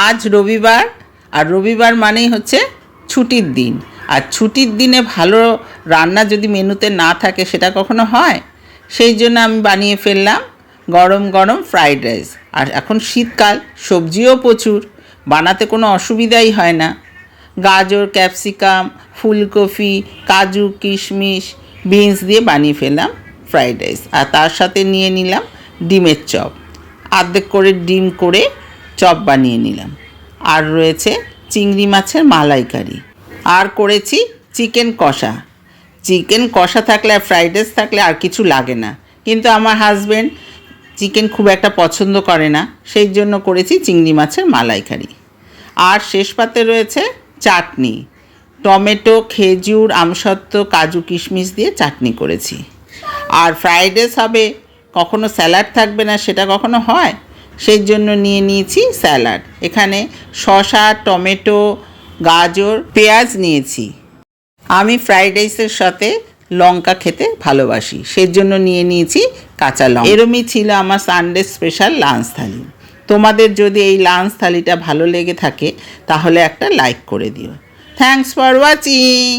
আজ রবিবার, আর রবিবার মানেই হচ্ছে ছুটির দিন। আর ছুটির দিনে ভালো রান্না যদি মেনুতে না থাকে সেটা কখনো হয়? সেই জন্য আমি বানিয়ে ফেললাম গরম গরম ফ্রাইড রাইস। আর এখন শীতকাল, সবজিও প্রচুর, বানাতে কোনো অসুবিধাই হয় না। গাজর, ক্যাপসিকাম, ফুলকপি, কাজু, কিশমিশ, বিনস দিয়ে বানিয়ে ফেললাম ফ্রাইড রাইস। আর তার সাথে নিয়ে নিলাম ডিমের চপ, অর্ধেক করে ডিম করে চপ বানিয়ে নিলাম। আর রয়েছে চিংড়ি মাছের মালাইকারি, আর করেছি চিকেন কষা। চিকেন কষা থাকলে আর ফ্রাইড রাইস থাকলে আর কিছু লাগে না, কিন্তু আমার হাজব্যান্ড চিকেন খুব একটা পছন্দ করে না, সেই জন্য করেছি চিংড়ি মাছের মালাইকারি। আর শেষ পাতে রয়েছে চাটনি, টমেটো, খেজুর, আমসত্ত্ব, কাজু, কিশমিশ দিয়ে চাটনি করেছি। আর ফ্রাইড রাইস হবে, কখনো স্যালাড থাকবে না সেটা কখনো হয়, সেই জন্য নিয়ে নিয়েছি স্যালাড। এখানে শসা, টমেটো, গাজর, পেঁয়াজ নিয়েছি। আমি ফ্রাইড রাইসের সাথে লঙ্কা খেতে ভালোবাসি, সেই জন্য নিয়ে নিয়েছি কাঁচা লঙ্কা। এরমই ছিল আমার সানডে স্পেশাল লাঞ্চ থালি। তোমাদের যদি এই লাঞ্চ থালিটা ভালো লেগে থাকে তাহলে একটা লাইক করে দিও। Thanks for watching.